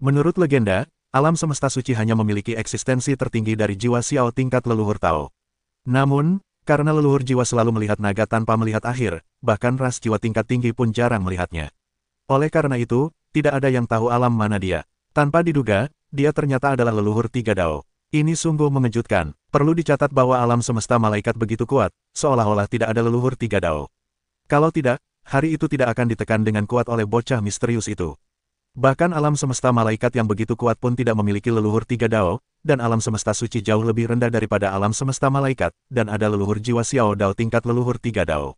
Menurut legenda, alam semesta suci hanya memiliki eksistensi tertinggi dari jiwa Xiao tingkat leluhur Tao. Namun, karena leluhur jiwa selalu melihat naga tanpa melihat akhir, bahkan ras jiwa tingkat tinggi pun jarang melihatnya. Oleh karena itu, tidak ada yang tahu alam mana dia. Tanpa diduga, dia ternyata adalah leluhur tiga Dao. Ini sungguh mengejutkan. Perlu dicatat bahwa alam semesta malaikat begitu kuat, seolah-olah tidak ada leluhur tiga Dao. Kalau tidak, hari itu tidak akan ditekan dengan kuat oleh bocah misterius itu. Bahkan alam semesta malaikat yang begitu kuat pun tidak memiliki leluhur tiga Dao, dan alam semesta suci jauh lebih rendah daripada alam semesta malaikat, dan ada leluhur jiwa Xiao Dao tingkat leluhur tiga Dao.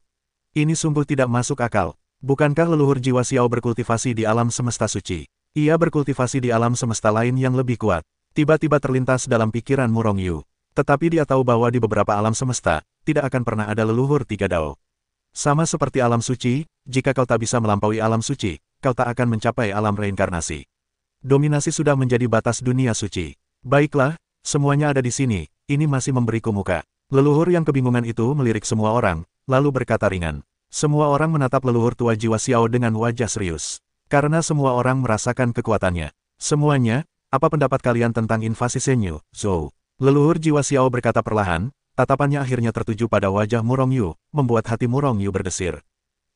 Ini sungguh tidak masuk akal. Bukankah leluhur jiwa Xiao berkultivasi di alam semesta suci? Ia berkultivasi di alam semesta lain yang lebih kuat. Tiba-tiba terlintas dalam pikiran Murong Yu. Tetapi dia tahu bahwa di beberapa alam semesta, tidak akan pernah ada leluhur tiga Dao. Sama seperti alam suci, jika kau tak bisa melampaui alam suci, kau tak akan mencapai alam reinkarnasi. Dominasi sudah menjadi batas dunia suci. Baiklah, semuanya ada di sini, ini masih memberiku muka. Leluhur yang kebingungan itu melirik semua orang, lalu berkata ringan. Semua orang menatap leluhur tua jiwa Xiao dengan wajah serius. Karena semua orang merasakan kekuatannya. Semuanya, apa pendapat kalian tentang invasi Senyu, Zhou? Leluhur jiwa Xiao berkata perlahan, tatapannya akhirnya tertuju pada wajah Murong Yu, membuat hati Murong Yu berdesir.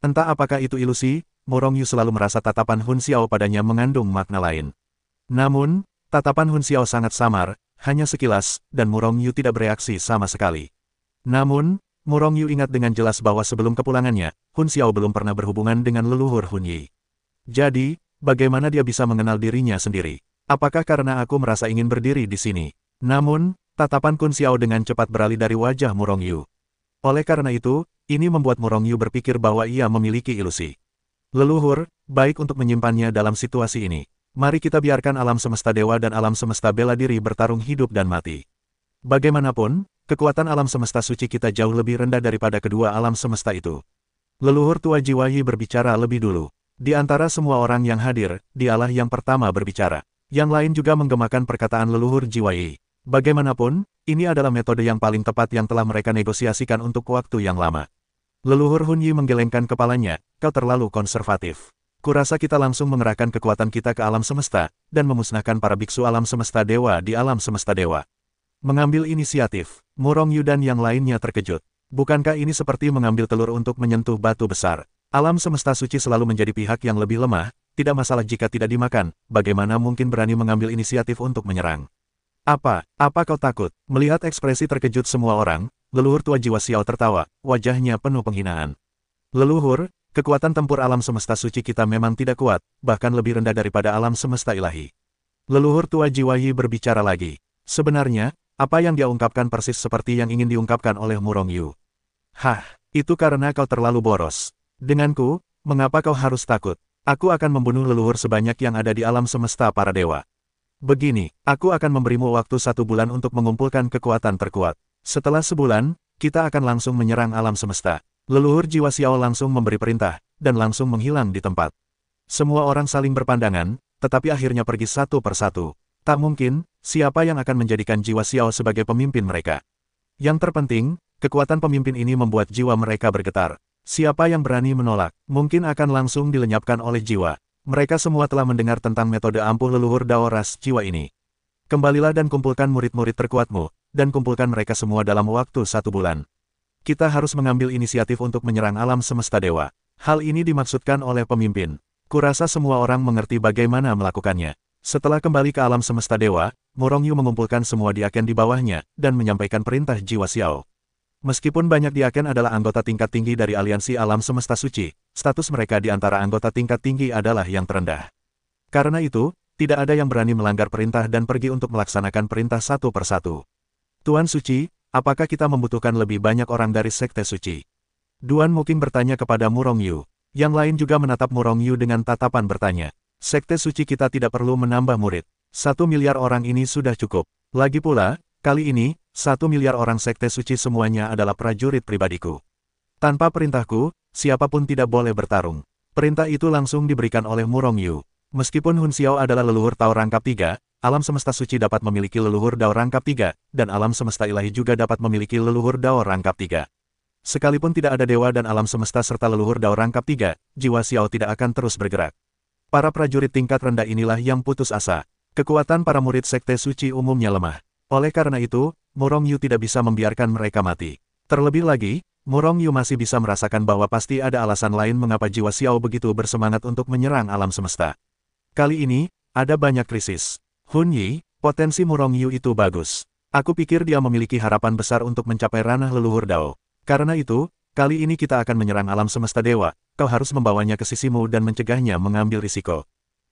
Entah apakah itu ilusi, Murong Yu selalu merasa tatapan Hun Xiao padanya mengandung makna lain. Namun, tatapan Hun Xiao sangat samar, hanya sekilas, dan Murong Yu tidak bereaksi sama sekali. Namun, Murong Yu ingat dengan jelas bahwa sebelum kepulangannya, Hun Xiao belum pernah berhubungan dengan leluhur Hun Yi. Jadi, bagaimana dia bisa mengenal dirinya sendiri? Apakah karena aku merasa ingin berdiri di sini? Namun, tatapan Hun Xiao dengan cepat beralih dari wajah Murong Yu. Oleh karena itu, ini membuat Murong Yu berpikir bahwa ia memiliki ilusi. Leluhur, baik untuk menyimpannya dalam situasi ini. Mari kita biarkan alam semesta dewa dan alam semesta bela diri bertarung hidup dan mati. Bagaimanapun, kekuatan alam semesta suci kita jauh lebih rendah daripada kedua alam semesta itu. Leluhur tua jiwa Yi berbicara lebih dulu. Di antara semua orang yang hadir, dialah yang pertama berbicara. Yang lain juga menggemakan perkataan leluhur jiwa Yi. Bagaimanapun, ini adalah metode yang paling tepat yang telah mereka negosiasikan untuk waktu yang lama. Leluhur Hun Yi menggelengkan kepalanya, kau terlalu konservatif. Kurasa kita langsung mengerahkan kekuatan kita ke alam semesta, dan memusnahkan para biksu alam semesta dewa di alam semesta dewa. Mengambil inisiatif, Murong Yu dan yang lainnya terkejut. Bukankah ini seperti mengambil telur untuk menyentuh batu besar? Alam semesta suci selalu menjadi pihak yang lebih lemah, tidak masalah jika tidak dimakan, bagaimana mungkin berani mengambil inisiatif untuk menyerang? Apa kau takut? Melihat ekspresi terkejut semua orang, leluhur tua jiwa Xiao tertawa, wajahnya penuh penghinaan. Leluhur, kekuatan tempur alam semesta suci kita memang tidak kuat, bahkan lebih rendah daripada alam semesta ilahi. Leluhur tua jiwa Yi berbicara lagi. Sebenarnya, apa yang dia ungkapkan persis seperti yang ingin diungkapkan oleh Murong Yu. Hah, itu karena kau terlalu boros. Denganku, mengapa kau harus takut? Aku akan membunuh leluhur sebanyak yang ada di alam semesta para dewa. Begini, aku akan memberimu waktu 1 bulan untuk mengumpulkan kekuatan terkuat. Setelah sebulan, kita akan langsung menyerang alam semesta. Leluhur jiwa Xiao langsung memberi perintah, dan langsung menghilang di tempat. Semua orang saling berpandangan, tetapi akhirnya pergi satu persatu. Tak mungkin, siapa yang akan menjadikan jiwa Xiao sebagai pemimpin mereka. Yang terpenting, kekuatan pemimpin ini membuat jiwa mereka bergetar. Siapa yang berani menolak, mungkin akan langsung dilenyapkan oleh jiwa. Mereka semua telah mendengar tentang metode ampuh leluhur Dao ras jiwa ini. Kembalilah dan kumpulkan murid-murid terkuatmu, dan kumpulkan mereka semua dalam waktu 1 bulan. Kita harus mengambil inisiatif untuk menyerang alam semesta dewa. Hal ini dimaksudkan oleh pemimpin. Kurasa semua orang mengerti bagaimana melakukannya. Setelah kembali ke alam semesta dewa, Murong Yu mengumpulkan semua diaken di bawahnya, dan menyampaikan perintah jiwa Xiao. Meskipun banyak diaken adalah anggota tingkat tinggi dari aliansi alam semesta suci, status mereka di antara anggota tingkat tinggi adalah yang terendah. Karena itu, tidak ada yang berani melanggar perintah dan pergi untuk melaksanakan perintah satu persatu. Tuan Suci, apakah kita membutuhkan lebih banyak orang dari Sekte Suci? Duan Muking bertanya kepada Murong Yu. Yang lain juga menatap Murong Yu dengan tatapan bertanya. Sekte Suci kita tidak perlu menambah murid. 1 miliar orang ini sudah cukup. Lagi pula, kali ini, 1 miliar orang Sekte Suci semuanya adalah prajurit pribadiku. Tanpa perintahku, siapapun tidak boleh bertarung. Perintah itu langsung diberikan oleh Murong Yu. Meskipun Hun Xiao adalah leluhur Tao rangkap 3, alam semesta suci dapat memiliki leluhur Dao rangkap 3, dan alam semesta ilahi juga dapat memiliki leluhur Dao rangkap 3. Sekalipun tidak ada dewa dan alam semesta serta leluhur Dao rangkap 3, jiwa Xiao tidak akan terus bergerak. Para prajurit tingkat rendah inilah yang putus asa. Kekuatan para murid Sekte Suci umumnya lemah. Oleh karena itu, Murong Yu tidak bisa membiarkan mereka mati. Terlebih lagi, Murong Yu masih bisa merasakan bahwa pasti ada alasan lain mengapa jiwa Xiao begitu bersemangat untuk menyerang alam semesta. Kali ini, ada banyak krisis. Hun Yi, potensi Murong Yu itu bagus. Aku pikir dia memiliki harapan besar untuk mencapai ranah leluhur Dao. Karena itu, kali ini kita akan menyerang alam semesta dewa. Kau harus membawanya ke sisimu dan mencegahnya mengambil risiko.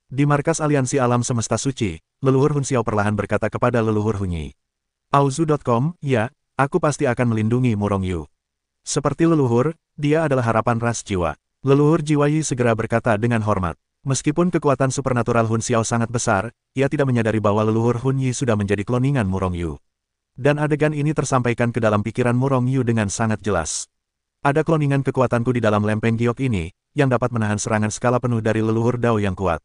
Di markas aliansi alam semesta suci, leluhur Hun Xiao perlahan berkata kepada leluhur Hun Yi. Auzu.com, ya, aku pasti akan melindungi Murong Yu. Seperti leluhur, dia adalah harapan ras jiwa. Leluhur Jiwa Yi segera berkata dengan hormat. Meskipun kekuatan supernatural Hun Xiao sangat besar, ia tidak menyadari bahwa leluhur Hun Yi sudah menjadi kloningan Murong Yu. Dan adegan ini tersampaikan ke dalam pikiran Murong Yu dengan sangat jelas. Ada kloningan kekuatanku di dalam lempeng giok ini, yang dapat menahan serangan skala penuh dari leluhur Dao yang kuat.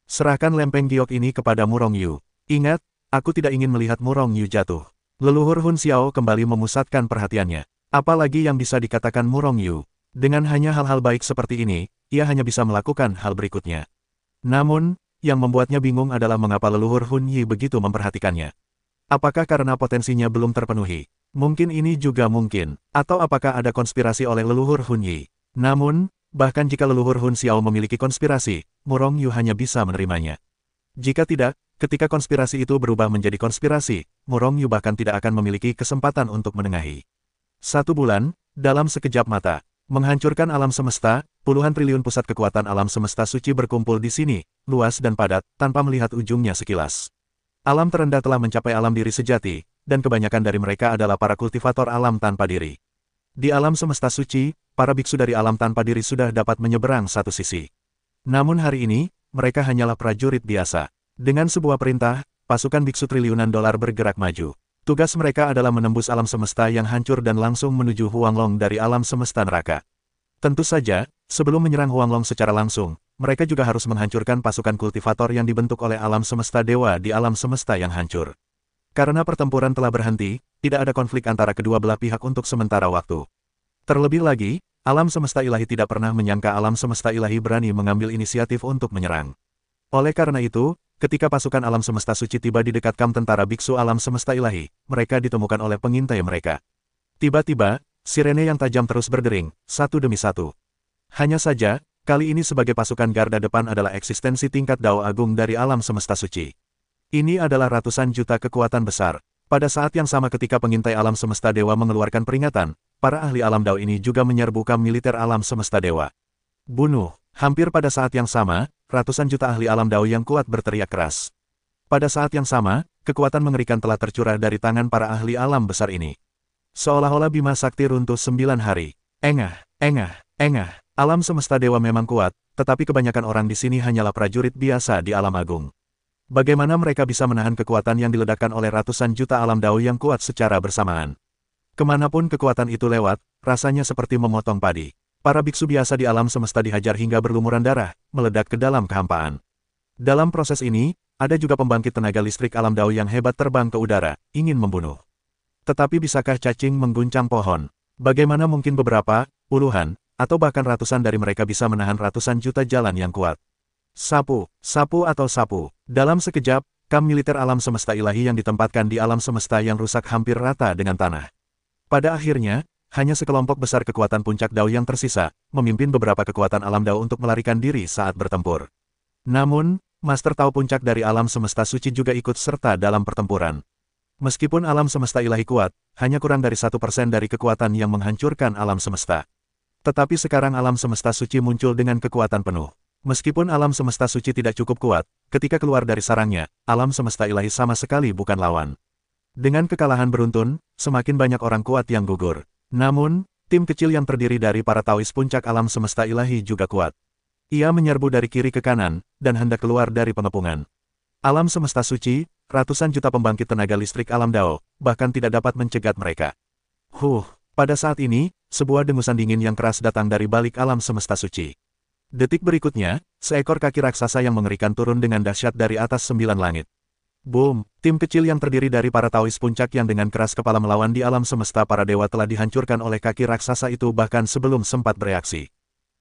Serahkan lempeng giok ini kepada Murong Yu. Ingat, aku tidak ingin melihat Murong Yu jatuh. Leluhur Hun Xiao kembali memusatkan perhatiannya. Apalagi yang bisa dikatakan Murong Yu. Dengan hanya hal-hal baik seperti ini, ia hanya bisa melakukan hal berikutnya. Namun, yang membuatnya bingung adalah mengapa leluhur Hun Yi begitu memperhatikannya. Apakah karena potensinya belum terpenuhi? Mungkin ini juga mungkin. Atau apakah ada konspirasi oleh leluhur Hun Yi? Namun, bahkan jika leluhur Hun Xiao memiliki konspirasi, Murong Yu hanya bisa menerimanya. Jika tidak, ketika konspirasi itu berubah menjadi konspirasi, Murong Yu bahkan tidak akan memiliki kesempatan untuk menengahi. 1 bulan, dalam sekejap mata, menghancurkan alam semesta, puluhan triliun pusat kekuatan alam semesta suci berkumpul di sini, luas dan padat, tanpa melihat ujungnya sekilas. Alam terendah telah mencapai alam diri sejati, dan kebanyakan dari mereka adalah para kultivator alam tanpa diri. Di alam semesta suci, para biksu dari alam tanpa diri sudah dapat menyeberang satu sisi. Namun hari ini, mereka hanyalah prajurit biasa. Dengan sebuah perintah, pasukan biksu triliunan dolar bergerak maju. Tugas mereka adalah menembus alam semesta yang hancur dan langsung menuju Huanglong dari alam semesta neraka. Tentu saja, sebelum menyerang Huanglong secara langsung, mereka juga harus menghancurkan pasukan kultivator yang dibentuk oleh alam semesta dewa di alam semesta yang hancur. Karena pertempuran telah berhenti, tidak ada konflik antara kedua belah pihak untuk sementara waktu. Terlebih lagi, alam semesta ilahi tidak pernah menyangka alam semesta ilahi berani mengambil inisiatif untuk menyerang. Oleh karena itu, ketika pasukan alam semesta suci tiba di dekat kamp tentara biksu alam semesta ilahi, mereka ditemukan oleh pengintai mereka. Tiba-tiba, sirene yang tajam terus berdering, satu demi satu. Hanya saja, kali ini sebagai pasukan garda depan adalah eksistensi tingkat Dao Agung dari alam semesta suci. Ini adalah ratusan juta kekuatan besar. Pada saat yang sama ketika pengintai alam semesta dewa mengeluarkan peringatan, para ahli alam Dao ini juga menyerbu kamp militer alam semesta dewa. Bunuh! Hampir pada saat yang sama, ratusan juta ahli alam Dao yang kuat berteriak keras. Pada saat yang sama, kekuatan mengerikan telah tercurah dari tangan para ahli alam besar ini. Seolah-olah Bima Sakti runtuh 9 hari. Engah, engah, engah. Alam semesta dewa memang kuat, tetapi kebanyakan orang di sini hanyalah prajurit biasa di alam agung. Bagaimana mereka bisa menahan kekuatan yang diledakkan oleh ratusan juta alam Dao yang kuat secara bersamaan? Kemanapun kekuatan itu lewat, rasanya seperti memotong padi. Para biksu biasa di alam semesta dihajar hingga berlumuran darah, meledak ke dalam kehampaan. Dalam proses ini, ada juga pembangkit tenaga listrik alam Dao yang hebat terbang ke udara, ingin membunuh. Tetapi bisakah cacing mengguncang pohon? Bagaimana mungkin beberapa, puluhan, atau bahkan ratusan dari mereka bisa menahan ratusan juta jalan yang kuat? Sapu, sapu atau sapu. Dalam sekejap, kamp militer alam semesta ilahi yang ditempatkan di alam semesta yang rusak hampir rata dengan tanah. Pada akhirnya, hanya sekelompok besar kekuatan puncak Dao yang tersisa, memimpin beberapa kekuatan alam Dao untuk melarikan diri saat bertempur. Namun, Master Tao puncak dari alam semesta suci juga ikut serta dalam pertempuran. Meskipun alam semesta ilahi kuat, hanya kurang dari 1% dari kekuatan yang menghancurkan alam semesta. Tetapi sekarang alam semesta suci muncul dengan kekuatan penuh. Meskipun alam semesta suci tidak cukup kuat, ketika keluar dari sarangnya, alam semesta ilahi sama sekali bukan lawan. Dengan kekalahan beruntun, semakin banyak orang kuat yang gugur. Namun, tim kecil yang terdiri dari para Taois puncak alam semesta ilahi juga kuat. Ia menyerbu dari kiri ke kanan, dan hendak keluar dari pengepungan. Alam semesta suci, ratusan juta pembangkit tenaga listrik alam Dao, bahkan tidak dapat mencegat mereka. Pada saat ini, sebuah dengusan dingin yang keras datang dari balik alam semesta suci. Detik berikutnya, seekor kaki raksasa yang mengerikan turun dengan dahsyat dari atas 9 langit. Boom! Tim kecil yang terdiri dari para Taois puncak yang dengan keras kepala melawan di alam semesta para dewa telah dihancurkan oleh kaki raksasa itu bahkan sebelum sempat bereaksi.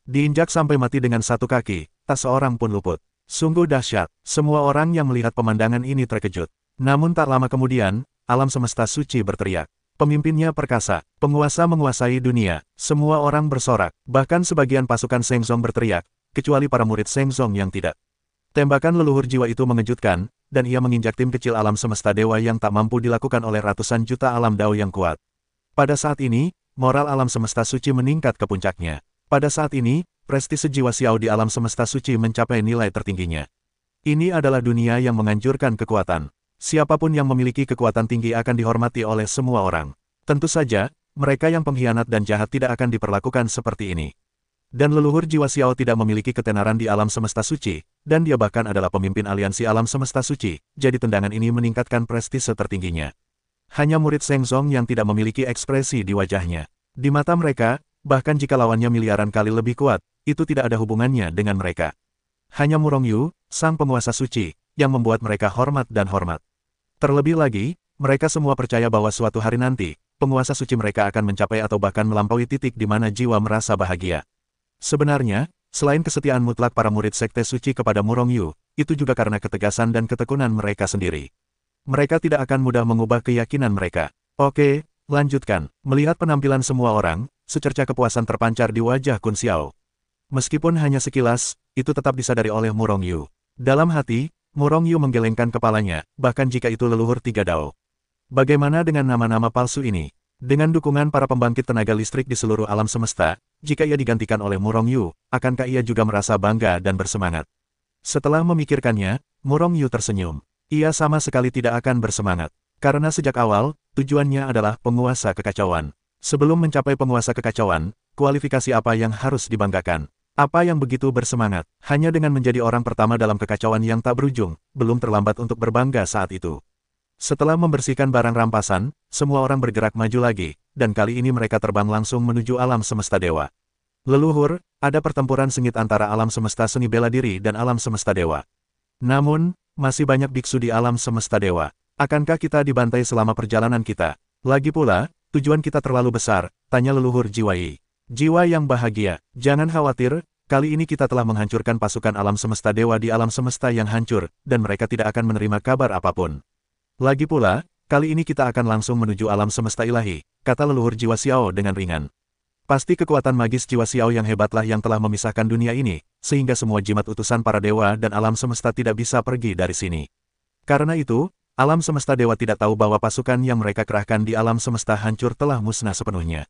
Diinjak sampai mati dengan satu kaki, tak seorang pun luput. Sungguh dahsyat, semua orang yang melihat pemandangan ini terkejut. Namun tak lama kemudian, alam semesta suci berteriak. Pemimpinnya perkasa, penguasa menguasai dunia, semua orang bersorak, bahkan sebagian pasukan Shengzong berteriak, kecuali para murid Shengzong yang tidak. Tembakan leluhur jiwa itu mengejutkan, dan ia menginjak tim kecil alam semesta dewa yang tak mampu dilakukan oleh ratusan juta alam dao yang kuat. Pada saat ini, moral alam semesta suci meningkat ke puncaknya. Pada saat ini, prestise jiwa Xiao di alam semesta suci mencapai nilai tertingginya. Ini adalah dunia yang menganjurkan kekuatan. Siapapun yang memiliki kekuatan tinggi akan dihormati oleh semua orang. Tentu saja, mereka yang pengkhianat dan jahat tidak akan diperlakukan seperti ini. Dan leluhur jiwa Xiao tidak memiliki ketenaran di alam semesta suci, dan dia bahkan adalah pemimpin aliansi alam semesta suci, jadi tendangan ini meningkatkan prestise tertingginya. Hanya murid Shengzong yang tidak memiliki ekspresi di wajahnya. Di mata mereka, bahkan jika lawannya miliaran kali lebih kuat, itu tidak ada hubungannya dengan mereka. Hanya Murong Yu, sang penguasa suci, yang membuat mereka hormat dan hormat. Terlebih lagi, mereka semua percaya bahwa suatu hari nanti, penguasa suci mereka akan mencapai atau bahkan melampaui titik di mana jiwa merasa bahagia. Sebenarnya, selain kesetiaan mutlak para murid sekte suci kepada Murong Yu, itu juga karena ketegasan dan ketekunan mereka sendiri. Mereka tidak akan mudah mengubah keyakinan mereka. Oke, lanjutkan. Melihat penampilan semua orang, secerca kepuasan terpancar di wajah Kun Xiao. Meskipun hanya sekilas, itu tetap disadari oleh Murong Yu. Dalam hati, Murong Yu menggelengkan kepalanya, bahkan jika itu leluhur tiga dao. Bagaimana dengan nama-nama palsu ini? Dengan dukungan para pembangkit tenaga listrik di seluruh alam semesta, jika ia digantikan oleh Murong Yu, akankah ia juga merasa bangga dan bersemangat? Setelah memikirkannya, Murong Yu tersenyum. Ia sama sekali tidak akan bersemangat. Karena sejak awal, tujuannya adalah penguasa kekacauan. Sebelum mencapai penguasa kekacauan, kualifikasi apa yang harus dibanggakan? Apa yang begitu bersemangat? Hanya dengan menjadi orang pertama dalam kekacauan yang tak berujung, belum terlambat untuk berbangga saat itu. Setelah membersihkan barang rampasan, semua orang bergerak maju lagi, dan kali ini mereka terbang langsung menuju alam semesta dewa. Leluhur, ada pertempuran sengit antara alam semesta seni bela diri dan alam semesta dewa. Namun, masih banyak biksu di alam semesta dewa. Akankah kita dibantai selama perjalanan kita? Lagi pula, tujuan kita terlalu besar, tanya leluhur Jiwa Yi. Jiwa yang bahagia, jangan khawatir, kali ini kita telah menghancurkan pasukan alam semesta dewa di alam semesta yang hancur, dan mereka tidak akan menerima kabar apapun. Lagi pula, kali ini kita akan langsung menuju alam semesta ilahi, kata leluhur Jiwa Xiao dengan ringan. Pasti kekuatan magis Jiwa Xiao yang hebatlah yang telah memisahkan dunia ini, sehingga semua jimat utusan para dewa dan alam semesta tidak bisa pergi dari sini. Karena itu, alam semesta dewa tidak tahu bahwa pasukan yang mereka kerahkan di alam semesta hancur telah musnah sepenuhnya.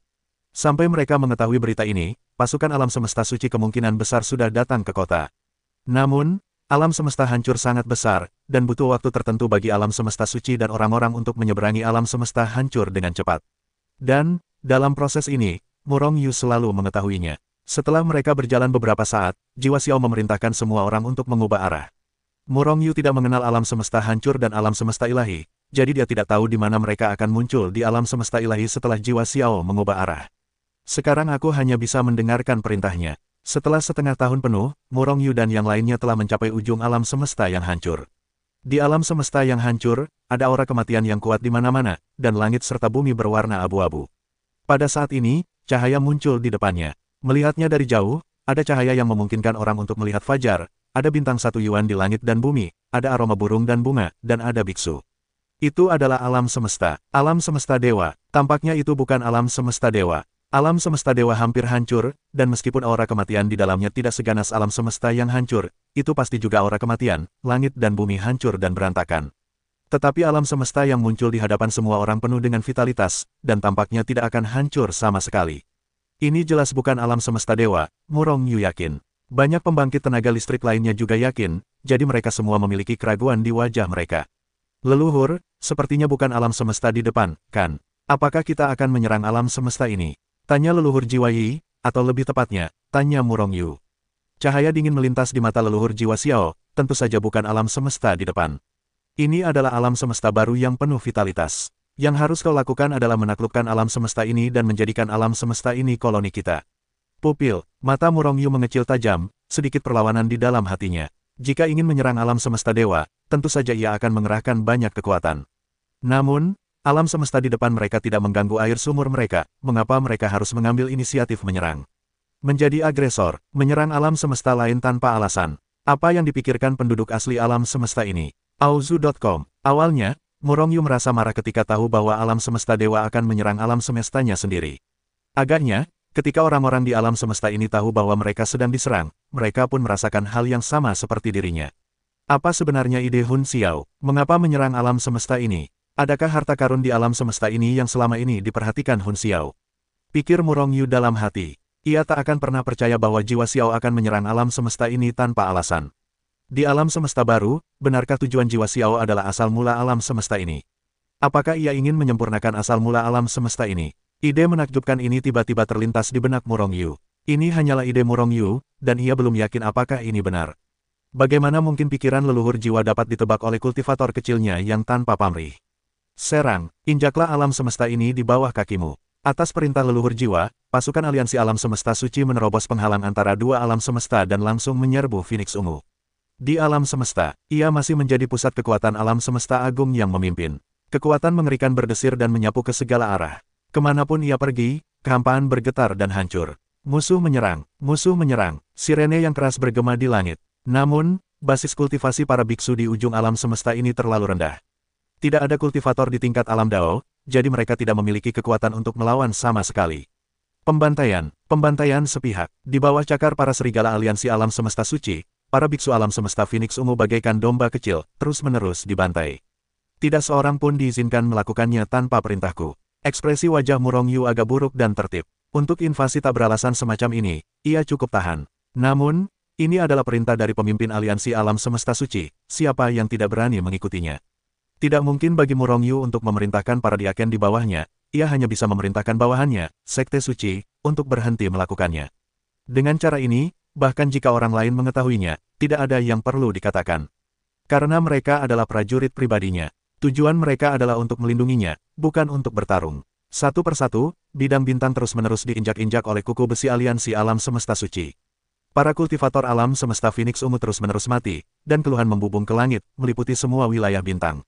Sampai mereka mengetahui berita ini, pasukan alam semesta suci kemungkinan besar sudah datang ke kota. Namun, alam semesta hancur sangat besar, dan butuh waktu tertentu bagi alam semesta suci dan orang-orang untuk menyeberangi alam semesta hancur dengan cepat. Dan, dalam proses ini, Murong Yu selalu mengetahuinya. Setelah mereka berjalan beberapa saat, Jiwa Xiao memerintahkan semua orang untuk mengubah arah. Murong Yu tidak mengenal alam semesta hancur dan alam semesta ilahi, jadi dia tidak tahu di mana mereka akan muncul di alam semesta ilahi setelah Jiwa Xiao mengubah arah. Sekarang aku hanya bisa mendengarkan perintahnya. Setelah setengah tahun penuh, Murong Yu dan yang lainnya telah mencapai ujung alam semesta yang hancur. Di alam semesta yang hancur, ada aura kematian yang kuat di mana-mana, dan langit serta bumi berwarna abu-abu. Pada saat ini, cahaya muncul di depannya. Melihatnya dari jauh, ada cahaya yang memungkinkan orang untuk melihat fajar, ada bintang satu yuan di langit dan bumi, ada aroma burung dan bunga, dan ada biksu. Itu adalah alam semesta dewa. Tampaknya itu bukan alam semesta dewa. Alam semesta dewa hampir hancur, dan meskipun aura kematian di dalamnya tidak seganas alam semesta yang hancur, itu pasti juga aura kematian, langit dan bumi hancur dan berantakan. Tetapi alam semesta yang muncul di hadapan semua orang penuh dengan vitalitas, dan tampaknya tidak akan hancur sama sekali. Ini jelas bukan alam semesta dewa, Murong Yu yakin. Banyak pembangkit tenaga listrik lainnya juga yakin, jadi mereka semua memiliki keraguan di wajah mereka. Leluhur, sepertinya bukan alam semesta di depan, kan? Apakah kita akan menyerang alam semesta ini? Tanya leluhur Jiwa Yi, atau lebih tepatnya, tanya Murong Yu. Cahaya dingin melintas di mata leluhur Jiwa Xiao, tentu saja bukan alam semesta di depan. Ini adalah alam semesta baru yang penuh vitalitas. Yang harus kau lakukan adalah menaklukkan alam semesta ini dan menjadikan alam semesta ini koloni kita. Pupil, mata Murong Yu mengecil tajam, sedikit perlawanan di dalam hatinya. Jika ingin menyerang alam semesta dewa, tentu saja ia akan mengerahkan banyak kekuatan. Namun, alam semesta di depan mereka tidak mengganggu air sumur mereka, mengapa mereka harus mengambil inisiatif menyerang? Menjadi agresor, menyerang alam semesta lain tanpa alasan. Apa yang dipikirkan penduduk asli alam semesta ini? Auzu.com. Awalnya, Murongyu merasa marah ketika tahu bahwa alam semesta dewa akan menyerang alam semestanya sendiri. Agaknya, ketika orang-orang di alam semesta ini tahu bahwa mereka sedang diserang, mereka pun merasakan hal yang sama seperti dirinya. Apa sebenarnya ide Hun Xiao? Mengapa menyerang alam semesta ini? Adakah harta karun di alam semesta ini yang selama ini diperhatikan Hun Xiao? Pikir Murongyu dalam hati. Ia tak akan pernah percaya bahwa jiwa Xiao akan menyerang alam semesta ini tanpa alasan. Di alam semesta baru, benarkah tujuan jiwa Xiao adalah asal mula alam semesta ini? Apakah ia ingin menyempurnakan asal mula alam semesta ini? Ide menakjubkan ini tiba-tiba terlintas di benak Murongyu. Ini hanyalah ide Murongyu, dan ia belum yakin apakah ini benar. Bagaimana mungkin pikiran leluhur jiwa dapat ditebak oleh kultivator kecilnya yang tanpa pamrih? Serang, injaklah alam semesta ini di bawah kakimu. Atas perintah leluhur jiwa, pasukan aliansi alam semesta suci menerobos penghalang antara dua alam semesta dan langsung menyerbu Phoenix Ungu. Di alam semesta, ia masih menjadi pusat kekuatan alam semesta agung yang memimpin. Kekuatan mengerikan berdesir dan menyapu ke segala arah. Kemanapun ia pergi, kehampaan bergetar dan hancur. Musuh menyerang, sirene yang keras bergema di langit. Namun, basis kultivasi para biksu di ujung alam semesta ini terlalu rendah. Tidak ada kultivator di tingkat alam Dao, jadi mereka tidak memiliki kekuatan untuk melawan sama sekali. Pembantaian sepihak. Di bawah cakar para serigala aliansi alam semesta suci, para biksu alam semesta Phoenix Ungu bagaikan domba kecil, terus-menerus dibantai. Tidak seorang pun diizinkan melakukannya tanpa perintahku. Ekspresi wajah Murongyu agak buruk dan tertib. Untuk invasi tak beralasan semacam ini, ia cukup tahan. Namun, ini adalah perintah dari pemimpin aliansi alam semesta suci, siapa yang tidak berani mengikutinya. Tidak mungkin bagi Murongyu untuk memerintahkan para diaken di bawahnya, ia hanya bisa memerintahkan bawahannya, Sekte Suci, untuk berhenti melakukannya. Dengan cara ini, bahkan jika orang lain mengetahuinya, tidak ada yang perlu dikatakan. Karena mereka adalah prajurit pribadinya. Tujuan mereka adalah untuk melindunginya, bukan untuk bertarung. Satu persatu, bidang bintang terus-menerus diinjak-injak oleh kuku besi aliansi alam semesta suci. Para kultivator alam semesta Phoenix Ungu terus-menerus mati, dan keluhan membubung ke langit, meliputi semua wilayah bintang.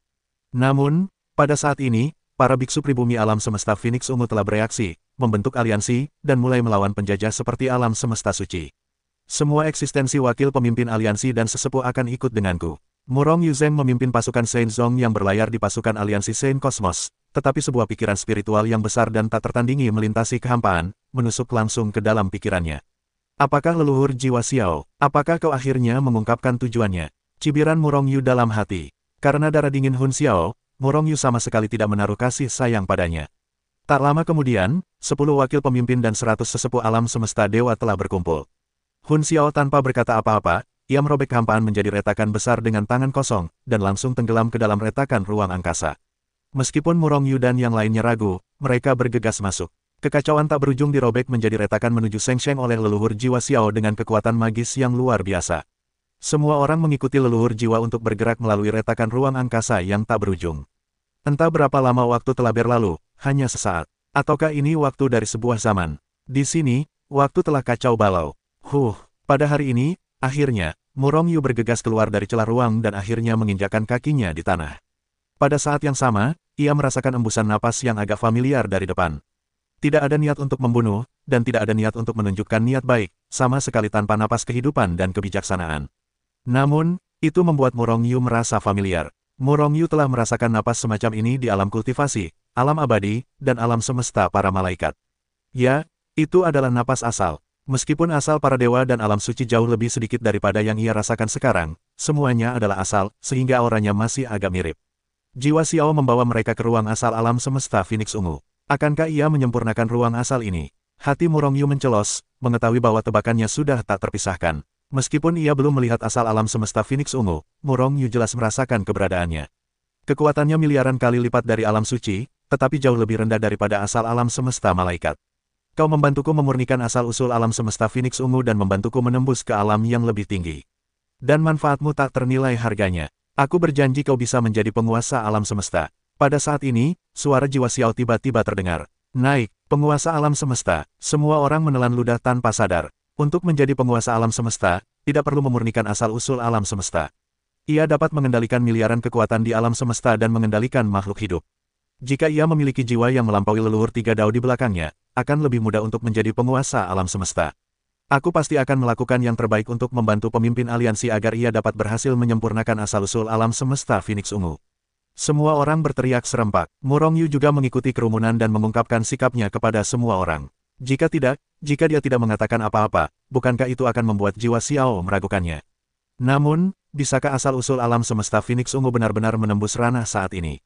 Namun, pada saat ini, para biksu pribumi alam semesta Phoenix Ungu telah bereaksi, membentuk aliansi, dan mulai melawan penjajah seperti alam semesta suci. Semua eksistensi wakil pemimpin aliansi dan sesepuh akan ikut denganku. Murongyu Zeng memimpin pasukan Saint Zong yang berlayar di pasukan aliansi Saint Cosmos, tetapi sebuah pikiran spiritual yang besar dan tak tertandingi melintasi kehampaan, menusuk langsung ke dalam pikirannya. Apakah leluhur jiwa Xiao? Apakah kau akhirnya mengungkapkan tujuannya? Cibiran Murongyu dalam hati. Karena darah dingin Hun Xiao, Murongyu sama sekali tidak menaruh kasih sayang padanya. Tak lama kemudian, 10 wakil pemimpin dan 100 sesepuh alam semesta dewa telah berkumpul. Hun Xiao tanpa berkata apa-apa, ia merobek kehampaan menjadi retakan besar dengan tangan kosong, dan langsung tenggelam ke dalam retakan ruang angkasa. Meskipun Murongyu dan yang lainnya ragu, mereka bergegas masuk. Kekacauan tak berujung dirobek menjadi retakan menuju Sheng Sheng oleh leluhur jiwa Xiao dengan kekuatan magis yang luar biasa. Semua orang mengikuti leluhur jiwa untuk bergerak melalui retakan ruang angkasa yang tak berujung. Entah berapa lama waktu telah berlalu, hanya sesaat. Ataukah ini waktu dari sebuah zaman? Di sini, waktu telah kacau balau. Pada hari ini, akhirnya, Murongyu bergegas keluar dari celah ruang dan akhirnya menginjakkan kakinya di tanah. Pada saat yang sama, ia merasakan embusan napas yang agak familiar dari depan. Tidak ada niat untuk membunuh, dan tidak ada niat untuk menunjukkan niat baik, sama sekali tanpa napas kehidupan dan kebijaksanaan. Namun, itu membuat Murongyu merasa familiar. Murongyu telah merasakan napas semacam ini di alam kultivasi, alam abadi, dan alam semesta para malaikat. Ya, itu adalah napas asal. Meskipun asal para dewa dan alam suci jauh lebih sedikit daripada yang ia rasakan sekarang, semuanya adalah asal, sehingga auranya masih agak mirip. Jiwa Xiao membawa mereka ke ruang asal alam semesta Phoenix Ungu. Akankah ia menyempurnakan ruang asal ini? Hati Murongyu mencelos, mengetahui bahwa tebakannya sudah tak terpisahkan. Meskipun ia belum melihat asal alam semesta Phoenix Ungu, Murongyu jelas merasakan keberadaannya. Kekuatannya miliaran kali lipat dari alam suci, tetapi jauh lebih rendah daripada asal alam semesta malaikat. Kau membantuku memurnikan asal-usul alam semesta Phoenix Ungu dan membantuku menembus ke alam yang lebih tinggi. Dan manfaatmu tak ternilai harganya. Aku berjanji kau bisa menjadi penguasa alam semesta. Pada saat ini, suara jiwa Xiao tiba-tiba terdengar. Naik, penguasa alam semesta. Semua orang menelan ludah tanpa sadar. Untuk menjadi penguasa alam semesta, tidak perlu memurnikan asal-usul alam semesta. Ia dapat mengendalikan miliaran kekuatan di alam semesta dan mengendalikan makhluk hidup. Jika ia memiliki jiwa yang melampaui leluhur 3 dao di belakangnya, akan lebih mudah untuk menjadi penguasa alam semesta. Aku pasti akan melakukan yang terbaik untuk membantu pemimpin aliansi agar ia dapat berhasil menyempurnakan asal-usul alam semesta Phoenix Ungu. Semua orang berteriak serempak. Murong Yu juga mengikuti kerumunan dan mengungkapkan sikapnya kepada semua orang. Jika dia tidak mengatakan apa-apa, bukankah itu akan membuat jiwa Xiao meragukannya? Namun, bisakah asal-usul alam semesta Phoenix Ungu benar-benar menembus ranah saat ini?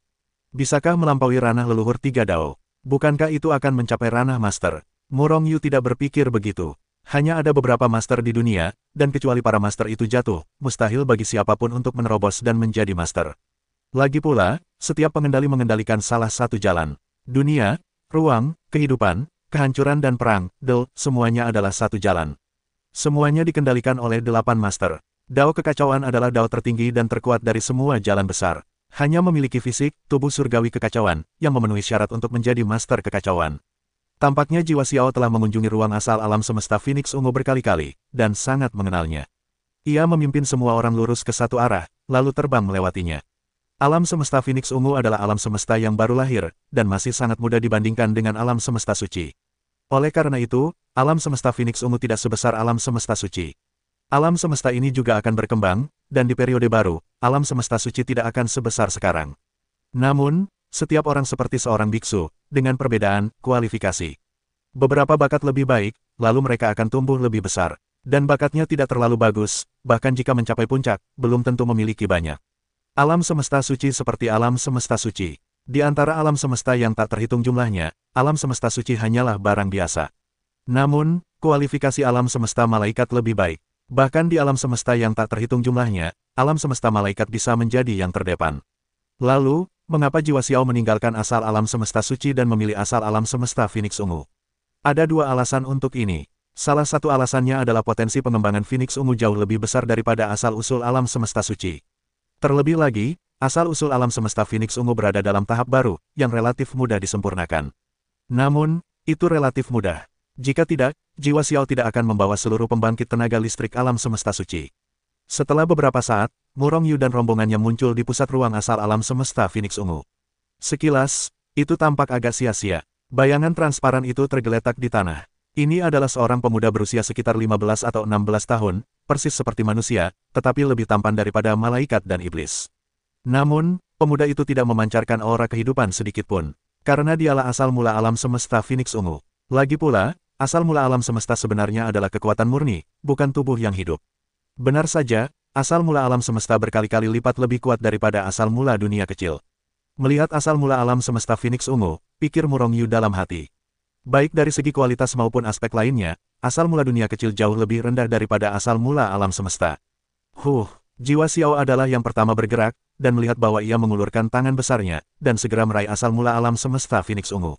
Bisakah melampaui ranah leluhur tiga dao? Bukankah itu akan mencapai ranah master? Murong Yu tidak berpikir begitu. Hanya ada beberapa master di dunia, dan kecuali para master itu jatuh, mustahil bagi siapapun untuk menerobos dan menjadi master. Lagi pula, setiap pengendali mengendalikan salah satu jalan. Dunia, ruang, kehidupan, kehancuran dan perang, semuanya adalah satu jalan. Semuanya dikendalikan oleh 8 master. Dao kekacauan adalah dao tertinggi dan terkuat dari semua jalan besar. Hanya memiliki fisik, tubuh surgawi kekacauan, yang memenuhi syarat untuk menjadi master kekacauan. Tampaknya jiwa Xiao telah mengunjungi ruang asal alam semesta Phoenix Ungu berkali-kali, dan sangat mengenalnya. Ia memimpin semua orang lurus ke satu arah, lalu terbang melewatinya. Alam semesta Phoenix Ungu adalah alam semesta yang baru lahir, dan masih sangat mudah dibandingkan dengan alam semesta suci. Oleh karena itu, alam semesta Phoenix Ungu tidak sebesar alam semesta suci. Alam semesta ini juga akan berkembang, dan di periode baru, alam semesta suci tidak akan sebesar sekarang. Namun, setiap orang seperti seorang biksu, dengan perbedaan kualifikasi. Beberapa bakat lebih baik, lalu mereka akan tumbuh lebih besar. Dan bakatnya tidak terlalu bagus, bahkan jika mencapai puncak, belum tentu memiliki banyak. Alam semesta suci seperti alam semesta suci. Di antara alam semesta yang tak terhitung jumlahnya, alam semesta suci hanyalah barang biasa. Namun, kualifikasi alam semesta malaikat lebih baik. Bahkan di alam semesta yang tak terhitung jumlahnya, alam semesta malaikat bisa menjadi yang terdepan. Lalu, mengapa jiwa Xiao meninggalkan asal alam semesta suci dan memilih asal alam semesta Phoenix Ungu? Ada dua alasan untuk ini. Salah satu alasannya adalah potensi pengembangan Phoenix Ungu jauh lebih besar daripada asal-usul alam semesta suci. Terlebih lagi, asal-usul alam semesta Phoenix Ungu berada dalam tahap baru, yang relatif mudah disempurnakan. Namun, itu relatif mudah. Jika tidak, jiwa Xiao tidak akan membawa seluruh pembangkit tenaga listrik alam semesta suci. Setelah beberapa saat, Murong Yu dan rombongannya muncul di pusat ruang asal alam semesta Phoenix Ungu. Sekilas, itu tampak agak sia-sia. Bayangan transparan itu tergeletak di tanah. Ini adalah seorang pemuda berusia sekitar 15 atau 16 tahun, persis seperti manusia, tetapi lebih tampan daripada malaikat dan iblis. Namun, pemuda itu tidak memancarkan aura kehidupan sedikitpun, karena dialah asal mula alam semesta Phoenix Ungu. Lagi pula, asal mula alam semesta sebenarnya adalah kekuatan murni, bukan tubuh yang hidup. Benar saja, asal mula alam semesta berkali-kali lipat lebih kuat daripada asal mula dunia kecil. Melihat asal mula alam semesta Phoenix Ungu, pikir Murong Yu dalam hati. Baik dari segi kualitas maupun aspek lainnya, asal mula dunia kecil jauh lebih rendah daripada asal mula alam semesta. Jiwa Xiao adalah yang pertama bergerak, dan melihat bahwa ia mengulurkan tangan besarnya, dan segera meraih asal mula alam semesta Phoenix Ungu.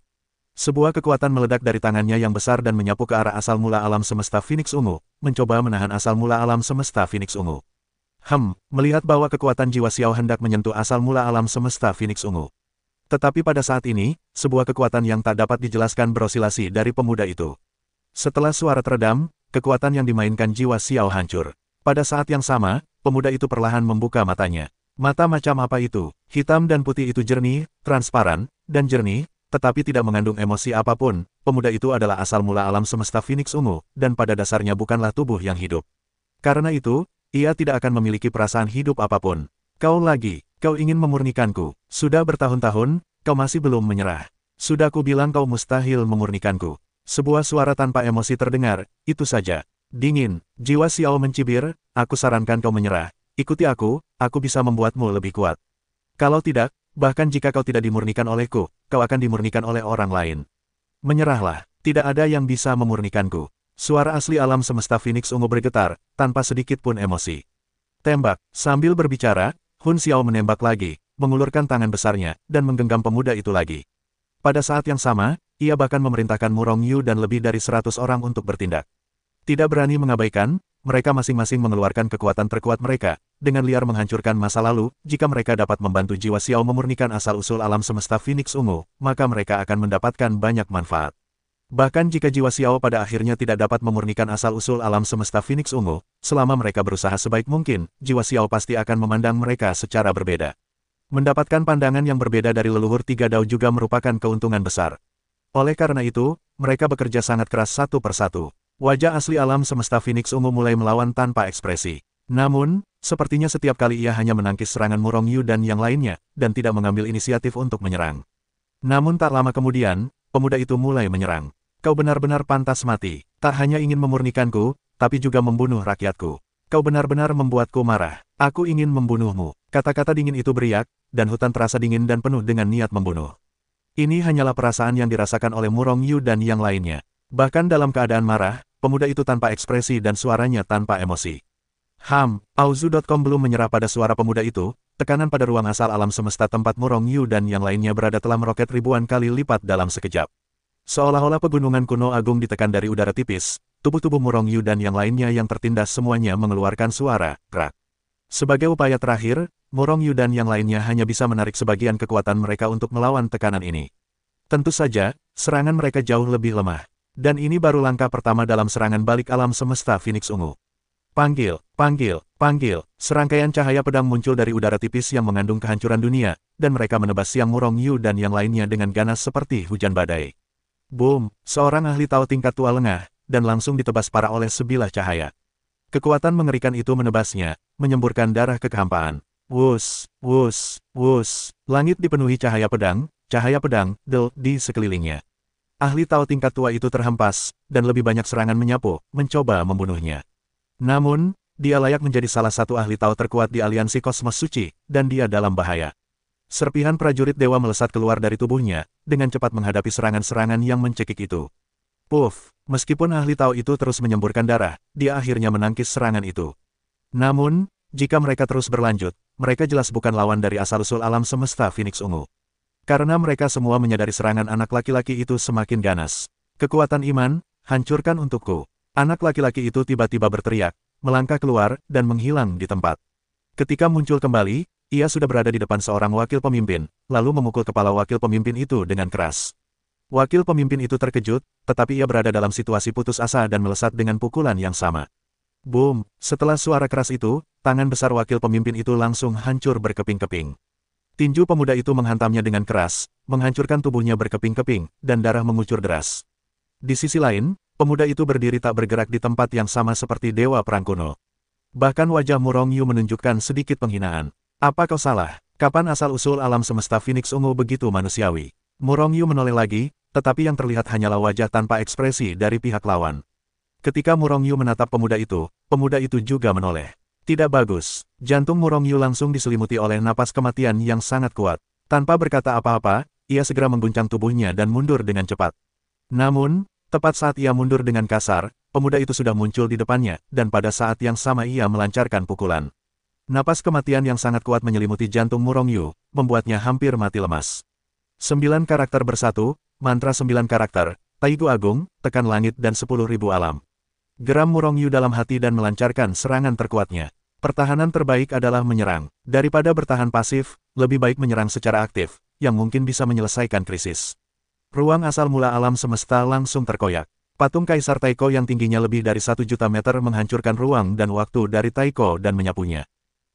Sebuah kekuatan meledak dari tangannya yang besar dan menyapu ke arah asal mula alam semesta Phoenix Ungu, mencoba menahan asal mula alam semesta Phoenix Ungu. Melihat bahwa kekuatan jiwa Xiao hendak menyentuh asal mula alam semesta Phoenix Ungu. Tetapi pada saat ini, sebuah kekuatan yang tak dapat dijelaskan berosilasi dari pemuda itu. Setelah suara teredam, kekuatan yang dimainkan jiwa Xiao hancur. Pada saat yang sama, pemuda itu perlahan membuka matanya. Mata macam apa itu? Hitam dan putih itu jernih, transparan, dan jernih, tetapi tidak mengandung emosi apapun. Pemuda itu adalah asal mula alam semesta Phoenix Ungu, dan pada dasarnya bukanlah tubuh yang hidup. Karena itu, ia tidak akan memiliki perasaan hidup apapun. Kau ingin memurnikanku. Sudah bertahun-tahun, kau masih belum menyerah. Sudah kubilang kau mustahil memurnikanku. Sebuah suara tanpa emosi terdengar, itu saja. Dingin, jiwa Xiao mencibir, aku sarankan kau menyerah. Ikuti aku bisa membuatmu lebih kuat. Kalau tidak, bahkan jika kau tidak dimurnikan olehku, kau akan dimurnikan oleh orang lain. Menyerahlah, tidak ada yang bisa memurnikanku. Suara asli alam semesta Phoenix Ungu bergetar, tanpa sedikit pun emosi. Tembak, sambil berbicara, Hun Xiao menembak lagi, mengulurkan tangan besarnya, dan menggenggam pemuda itu lagi. Pada saat yang sama, ia bahkan memerintahkan Murong Yu dan lebih dari 100 orang untuk bertindak. Tidak berani mengabaikan, mereka masing-masing mengeluarkan kekuatan terkuat mereka, dengan liar menghancurkan masa lalu. Jika mereka dapat membantu jiwa Xiao memurnikan asal-usul alam semesta Phoenix Ungu, maka mereka akan mendapatkan banyak manfaat. Bahkan jika jiwa Xiao pada akhirnya tidak dapat memurnikan asal-usul alam semesta Phoenix Ungu, selama mereka berusaha sebaik mungkin, jiwa Xiao pasti akan memandang mereka secara berbeda. Mendapatkan pandangan yang berbeda dari leluhur tiga dao juga merupakan keuntungan besar. Oleh karena itu, mereka bekerja sangat keras satu persatu. Wajah asli alam semesta Phoenix Ungu mulai melawan tanpa ekspresi. Namun, sepertinya setiap kali ia hanya menangkis serangan Murong Yu dan yang lainnya, dan tidak mengambil inisiatif untuk menyerang. Namun tak lama kemudian, pemuda itu mulai menyerang. Kau benar-benar pantas mati. Tak hanya ingin memurnikanku, tapi juga membunuh rakyatku. Kau benar-benar membuatku marah. Aku ingin membunuhmu. Kata-kata dingin itu beriak, dan hutan terasa dingin dan penuh dengan niat membunuh. Ini hanyalah perasaan yang dirasakan oleh Murong Yu dan yang lainnya. Bahkan dalam keadaan marah, pemuda itu tanpa ekspresi dan suaranya tanpa emosi. Auzu.com belum menyerah pada suara pemuda itu, tekanan pada ruang asal alam semesta tempat Murong Yu dan yang lainnya berada telah meroket ribuan kali lipat dalam sekejap. Seolah-olah pegunungan kuno agung ditekan dari udara tipis, tubuh-tubuh Murong Yu dan yang lainnya yang tertindas semuanya mengeluarkan suara, krak. Sebagai upaya terakhir, Murong Yu dan yang lainnya hanya bisa menarik sebagian kekuatan mereka untuk melawan tekanan ini. Tentu saja, serangan mereka jauh lebih lemah. Dan ini baru langkah pertama dalam serangan balik alam semesta Phoenix Ungu. Panggil, panggil, panggil. Serangkaian cahaya pedang muncul dari udara tipis yang mengandung kehancuran dunia, dan mereka menebas siang Murong Yu dan yang lainnya dengan ganas seperti hujan badai. Boom, seorang ahli Tao tingkat tua lengah, dan langsung ditebas parah oleh sebilah cahaya. Kekuatan mengerikan itu menebasnya, menyemburkan darah ke kehampaan. Wus, wus, wus. Langit dipenuhi cahaya pedang, di sekelilingnya. Ahli Tao tingkat tua itu terhempas, dan lebih banyak serangan menyapu, mencoba membunuhnya. Namun, dia layak menjadi salah satu ahli Tao terkuat di aliansi kosmos suci, dan dia dalam bahaya. Serpihan prajurit dewa melesat keluar dari tubuhnya, dengan cepat menghadapi serangan-serangan yang mencekik itu. Puff, meskipun ahli Tao itu terus menyemburkan darah, dia akhirnya menangkis serangan itu. Namun, jika mereka terus berlanjut, mereka jelas bukan lawan dari asal-usul alam semesta Phoenix Ungu. Karena mereka semua menyadari serangan anak laki-laki itu semakin ganas. Kekuatan iman, hancurkan untukku. Anak laki-laki itu tiba-tiba berteriak, melangkah keluar, dan menghilang di tempat. Ketika muncul kembali, ia sudah berada di depan seorang wakil pemimpin, lalu memukul kepala wakil pemimpin itu dengan keras. Wakil pemimpin itu terkejut, tetapi ia berada dalam situasi putus asa dan melesat dengan pukulan yang sama. Boom, setelah suara keras itu, tangan besar wakil pemimpin itu langsung hancur berkeping-keping. Tinju pemuda itu menghantamnya dengan keras, menghancurkan tubuhnya berkeping-keping, dan darah mengucur deras. Di sisi lain, pemuda itu berdiri tak bergerak di tempat yang sama seperti dewa perang kuno. Bahkan wajah Murong Yu menunjukkan sedikit penghinaan. Apa kau salah? Kapan asal-usul alam semesta Phoenix Ungu begitu manusiawi? Murong Yu menoleh lagi, tetapi yang terlihat hanyalah wajah tanpa ekspresi dari pihak lawan. Ketika Murong Yu menatap pemuda itu juga menoleh. Tidak bagus. Jantung Murong Yu langsung diselimuti oleh napas kematian yang sangat kuat. Tanpa berkata apa-apa, ia segera mengguncang tubuhnya dan mundur dengan cepat. Namun, tepat saat ia mundur dengan kasar, pemuda itu sudah muncul di depannya, dan pada saat yang sama ia melancarkan pukulan. Napas kematian yang sangat kuat menyelimuti jantung Murong Yu, membuatnya hampir mati lemas. 9 karakter bersatu, mantra 9 karakter, Taigu Agung, tekan langit dan 10.000 alam. Geram Murong Yu dalam hati dan melancarkan serangan terkuatnya. Pertahanan terbaik adalah menyerang. Daripada bertahan pasif, lebih baik menyerang secara aktif, yang mungkin bisa menyelesaikan krisis. Ruang asal mula alam semesta langsung terkoyak. Patung Kaisar Taiko yang tingginya lebih dari 1 juta meter menghancurkan ruang dan waktu dari Taiko dan menyapunya.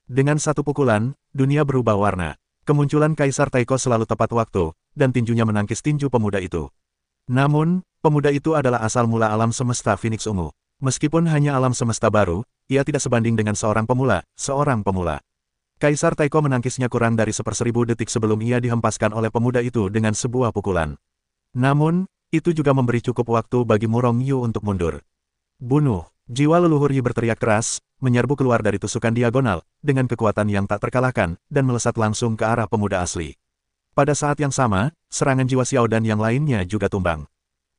Dengan satu pukulan, dunia berubah warna. Kemunculan Kaisar Taiko selalu tepat waktu, dan tinjunya menangkis tinju pemuda itu. Namun, pemuda itu adalah asal mula alam semesta Phoenix Ungu. Meskipun hanya alam semesta baru, ia tidak sebanding dengan seorang pemula. Kaisar Taiko menangkisnya kurang dari 1/1000 detik sebelum ia dihempaskan oleh pemuda itu dengan sebuah pukulan. Namun, itu juga memberi cukup waktu bagi Murong Yu untuk mundur. Bunuh! Jiwa leluhur Yi berteriak keras, menyerbu keluar dari tusukan diagonal, dengan kekuatan yang tak terkalahkan, dan melesat langsung ke arah pemuda asli. Pada saat yang sama, serangan jiwa Xiao dan yang lainnya juga tumbang.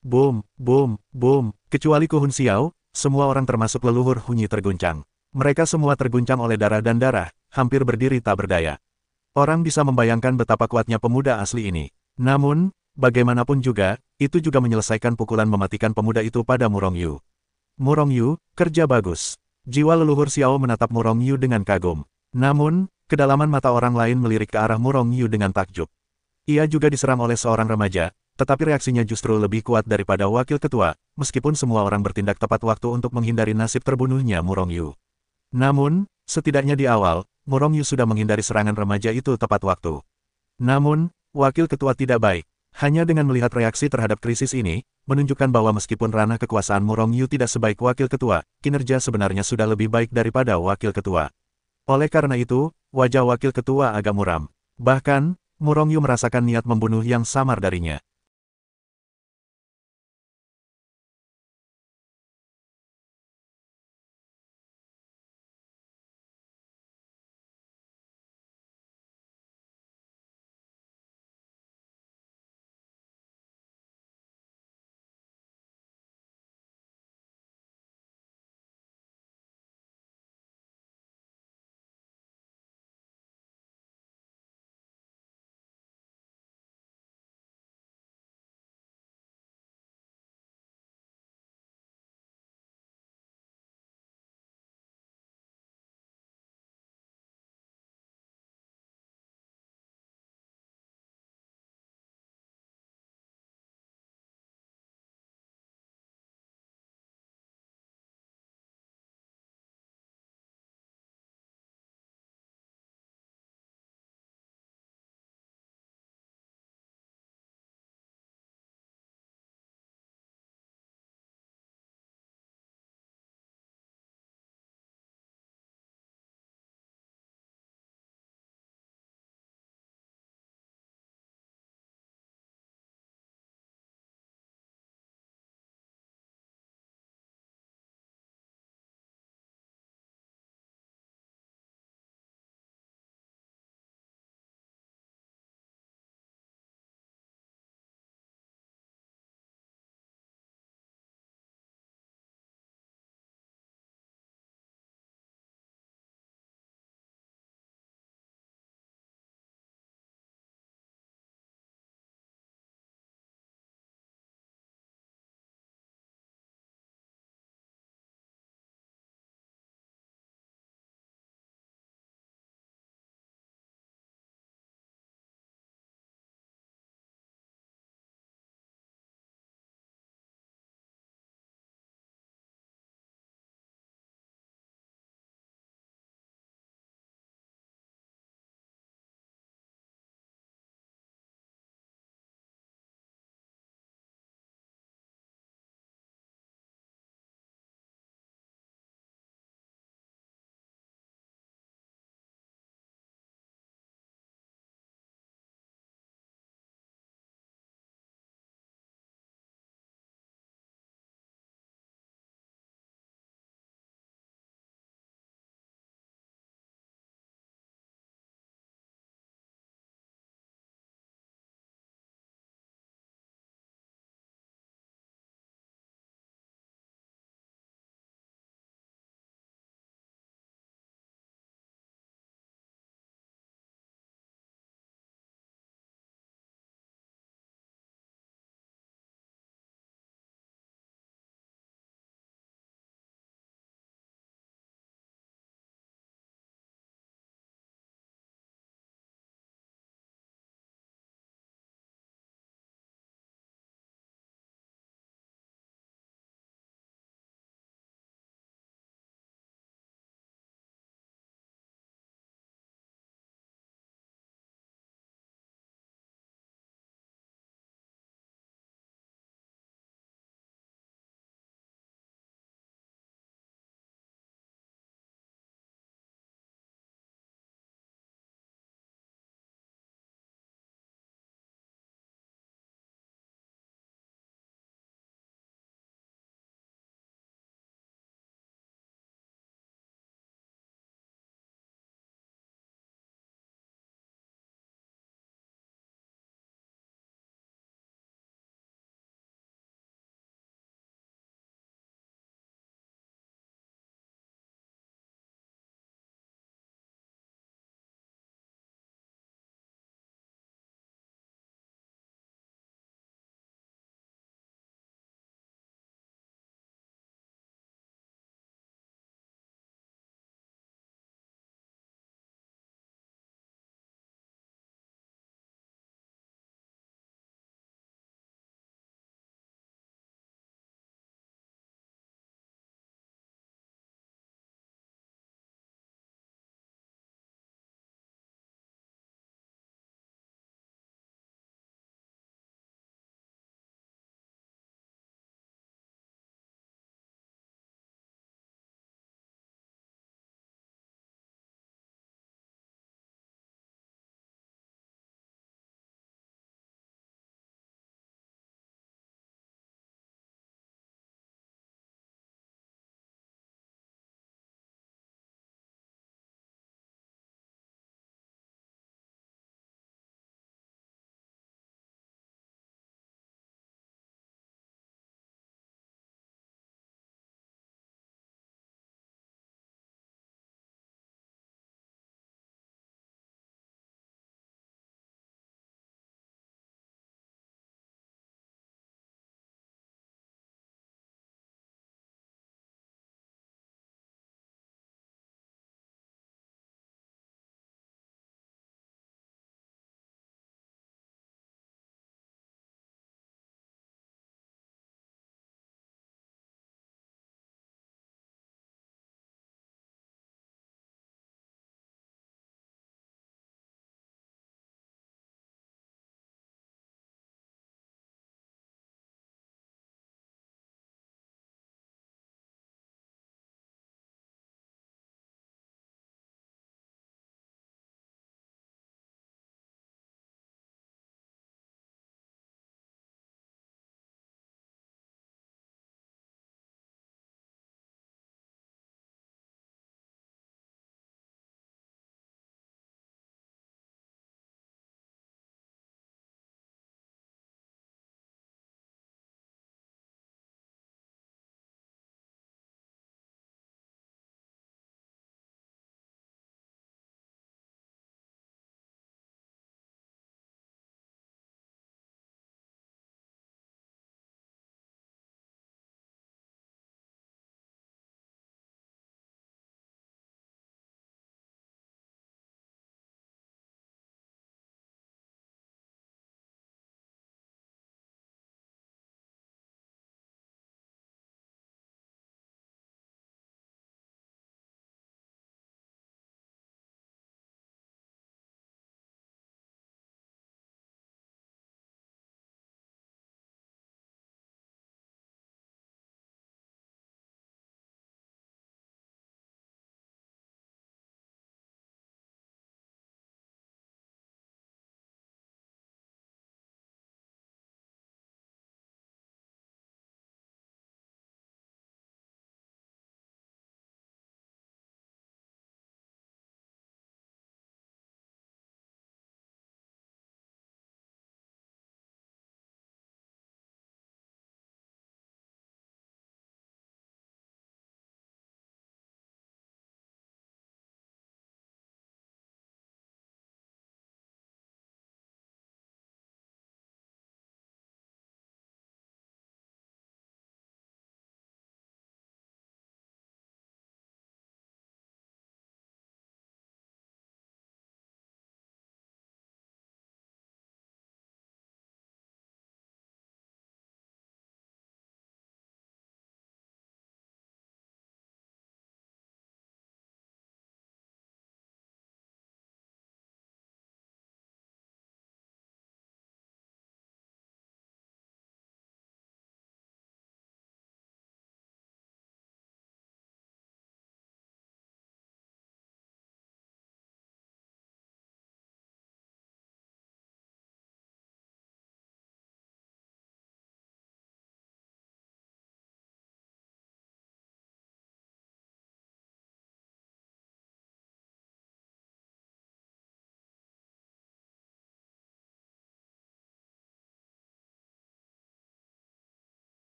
Boom, boom, boom, kecuali Ku Hun Xiao, semua orang termasuk leluhur Hunyi terguncang. Mereka semua terguncang oleh darah dan darah, hampir berdiri tak berdaya. Orang bisa membayangkan betapa kuatnya pemuda asli ini. Namun, bagaimanapun juga, itu juga menyelesaikan pukulan mematikan pemuda itu pada Murong Yu. Murong Yu, kerja bagus. Jiwa leluhur Xiao menatap Murong Yu dengan kagum. Namun, kedalaman mata orang lain melirik ke arah Murong Yu dengan takjub. Ia juga diserang oleh seorang remaja, tetapi reaksinya justru lebih kuat daripada wakil ketua, meskipun semua orang bertindak tepat waktu untuk menghindari nasib terbunuhnya Murong Yu. Namun, setidaknya di awal, Murong Yu sudah menghindari serangan remaja itu tepat waktu. Namun, wakil ketua tidak baik. Hanya dengan melihat reaksi terhadap krisis ini, menunjukkan bahwa meskipun ranah kekuasaan Murong Yu tidak sebaik wakil ketua, kinerja sebenarnya sudah lebih baik daripada wakil ketua. Oleh karena itu, wajah wakil ketua agak muram. Bahkan, Murong Yu merasakan niat membunuh yang samar darinya.